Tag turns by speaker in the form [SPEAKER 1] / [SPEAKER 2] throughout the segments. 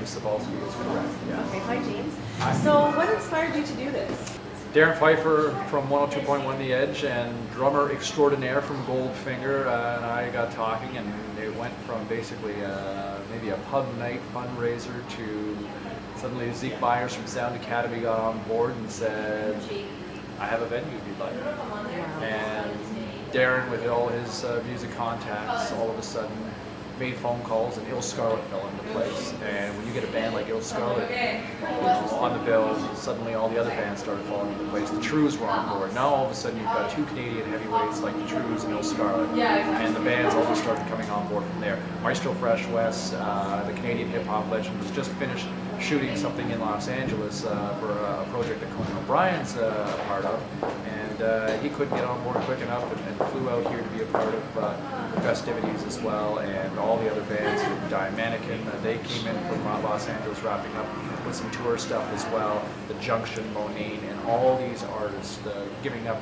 [SPEAKER 1] James Cebulski is correct. Yeah.
[SPEAKER 2] Okay, hi James. So what inspired you to do this?
[SPEAKER 1] Darren Pfeiffer from 102.1 The Edge and drummer extraordinaire from Goldfinger and I got talking, and it went from basically maybe a pub night fundraiser to suddenly Zeke Myers from Sound Academy got on board and said, I have a venue if you'd like. And Darren, with all his music contacts, all of a sudden made phone calls, and Ill Scarlet fell into place. And when you get a band like Ill Scarlet on the bill, suddenly all the other bands started falling into place. The Trues were on board. Now all of a sudden you've got two Canadian heavyweights like the Trues and Ill Scarlet, and the bands all just started coming on board from there. Maestro Fresh West, the Canadian hip-hop legend, was just finished shooting something in Los Angeles for a project that Conan O'Brien's a part of, and he couldn't get on board quick enough and flew out here to be a part of the festivities as well. And all the other bands, Die Mannequin, they came in from Los Angeles wrapping up with some tour stuff as well. The Junction, Monine, and all these artists giving up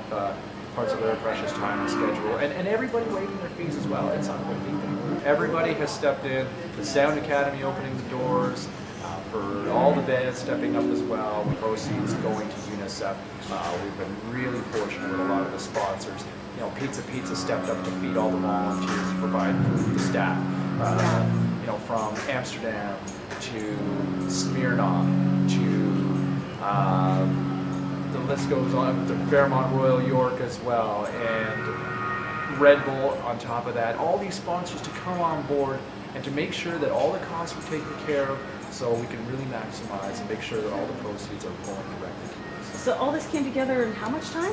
[SPEAKER 1] parts of their precious time and schedule, and everybody waiving their fees as well. It's unbelievable. Everybody has stepped in. The Sound Academy opening the doors, for all the bands stepping up as well, proceeds going to UNICEF. We've been really fortunate with a lot of the sponsors. You know, Pizza stepped up to feed all the volunteers, provide food to the staff. You know, from Amsterdam to Smirnoff to the list goes on to Fairmont Royal York as well, and Red Bull on top of that. All these sponsors to come on board and to make sure that all the costs are taken care of, so we can really maximize and make sure that all the proceeds are going directly to us.
[SPEAKER 2] So all this came together in how much time?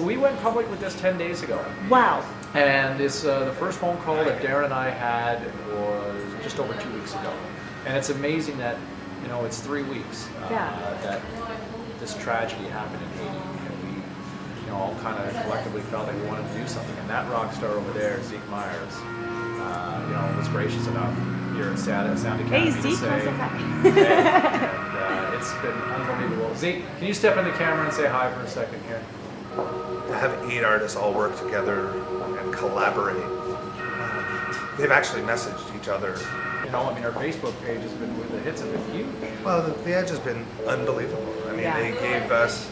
[SPEAKER 1] We went public with this 10 days ago.
[SPEAKER 2] Wow.
[SPEAKER 1] And this the first phone call that Darren and I had was just over 2 weeks ago. And it's amazing that, you know, it's 3 weeks that this tragedy happened in Haiti. And we, you know, all kind of collectively felt that we wanted to do something. And that rock star over there, Zeke Myers, you know, was gracious enough here at Sound Academy to say, and it's been unbelievable. Zeke, can you step in the camera and say hi for a second here?
[SPEAKER 3] To have 8 artists all work together and collaborate, they've actually messaged each other.
[SPEAKER 1] You know, I mean, our Facebook page has been, the hits have been huge.
[SPEAKER 3] Well, the Edge has been unbelievable. I mean, they gave us,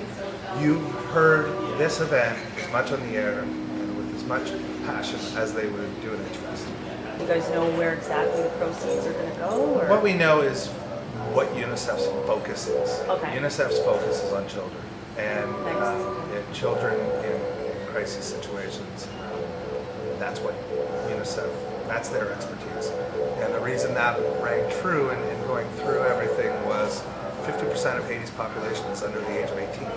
[SPEAKER 3] you've heard this event as much on the air and with as much passion as they would do an Edge Fest.
[SPEAKER 2] You guys know where exactly the proceeds are going to go? Or?
[SPEAKER 3] What we know is what UNICEF's focus is.
[SPEAKER 2] Okay.
[SPEAKER 3] UNICEF's focus is on children and children in crisis situations. That's what UNICEF, that's their expertise. And the reason that rang true in going through everything was 50% of Haiti's population is under the age of 18,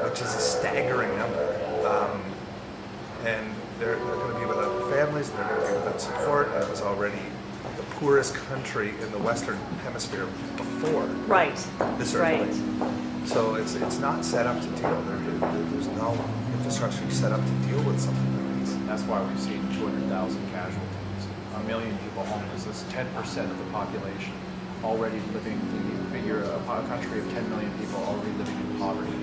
[SPEAKER 3] which is a staggering number. And they're going to be without families, they're going to be without support, and it was already the poorest country in the Western Hemisphere before this earthquake. So it's not set up to deal. There's no infrastructure set up to deal with something like this.
[SPEAKER 1] That's why we've seen 200,000 casualties, 1 million people homeless. That's 10% of the population already living. You figure a country of 10 million people already living in poverty.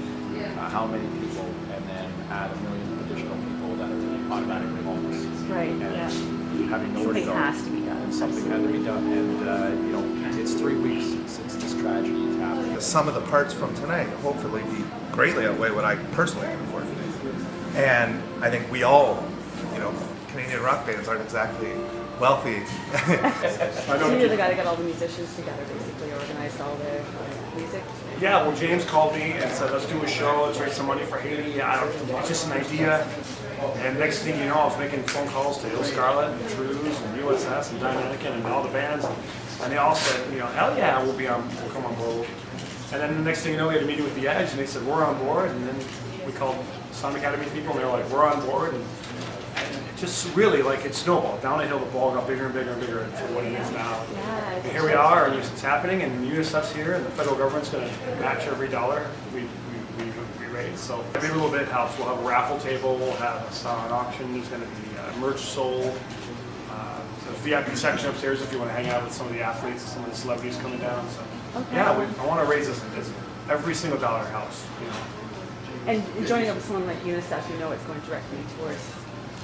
[SPEAKER 1] How many people, and then add 1 million additional people that are automatically homeless.
[SPEAKER 2] Right.
[SPEAKER 1] And having nowhere to go.
[SPEAKER 2] Something has to be done.
[SPEAKER 1] And something had to be done. And you know, it's 3 weeks since this tragedy has happened.
[SPEAKER 3] The sum of the parts from tonight hopefully be greatly outweigh what I personally can afford to do. And I think we all, you know, Canadian rock bands aren't exactly wealthy.
[SPEAKER 2] So you're the guy that got all the musicians together, basically organized all the music?
[SPEAKER 4] Yeah, well, James called me and said, let's do a show, let's raise some money for Haiti. It's just an idea. And next thing you know, I was making phone calls to Ill Scarlet and Trues and USS and Die Mannequin and all the bands. And they all said, you know, hell yeah, we'll come on board. And then the next thing you know, we had a meeting with The Edge and they said, we're on board. And then we called Sound Academy people and they were like, we're on board. And it just really, like, it snowballed. Down the hill, the ball got bigger and bigger and bigger to what it is now. And here we are, and it's happening, and UNICEF's here, and the federal government's going to match every dollar we raise. So every little bit helps. We'll have a raffle table, we'll have a silent auction, there's going to be merch sold. The VIP section upstairs if you want to hang out with some of the athletes, some of the celebrities coming down. So yeah, I want to raise this. Every single dollar helps. You know.
[SPEAKER 2] And joining up with someone like UNICEF, you know it's going directly towards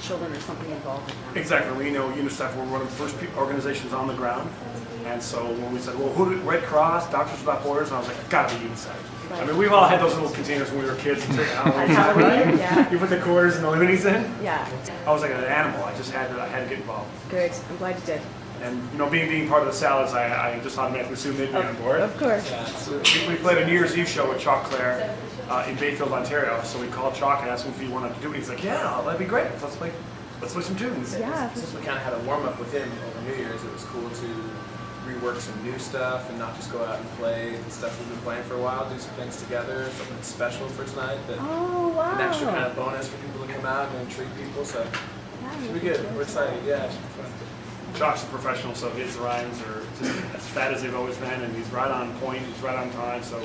[SPEAKER 2] children or something involved with them.
[SPEAKER 4] Exactly. We know UNICEF, we're one of the first organizations on the ground. And so when we said, well, who did Red Cross, Doctors Without Borders, and I was like, gotta be UNICEF.
[SPEAKER 2] Right.
[SPEAKER 4] I mean, we've all had those little containers when we were kids and took Halloween.
[SPEAKER 2] Halloween, yeah.
[SPEAKER 4] You put the quarters and the loonies in.
[SPEAKER 2] Yeah,
[SPEAKER 4] I was like an animal. I had to get involved.
[SPEAKER 2] good. I'm glad you did.
[SPEAKER 4] And being part of the salads, I just automatically assumed they'd be on board.
[SPEAKER 2] Of course.
[SPEAKER 4] So we played a New Year's Eve show with Chalk Claire in Bayfield, Ontario. So we called Chalk and asked him if he wanted to do it. He's like, yeah, that'd be great. Let's play some tunes.
[SPEAKER 2] Yeah.
[SPEAKER 5] Since we kind of had a warm up with him over New Year's, it was cool to rework some new stuff and not just go out and play the stuff we've been playing for a while, do some things together, something special for tonight, that
[SPEAKER 2] Oh, wow.
[SPEAKER 5] an extra kind of bonus for people to come out and treat people, so
[SPEAKER 2] Yeah,
[SPEAKER 5] should be good. We're excited, yeah, it should be fun.
[SPEAKER 4] Chalk's a professional, so his rhymes are just as fat as they've always been, and he's right on point, he's right on time, so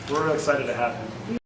[SPEAKER 4] we're really excited to have him.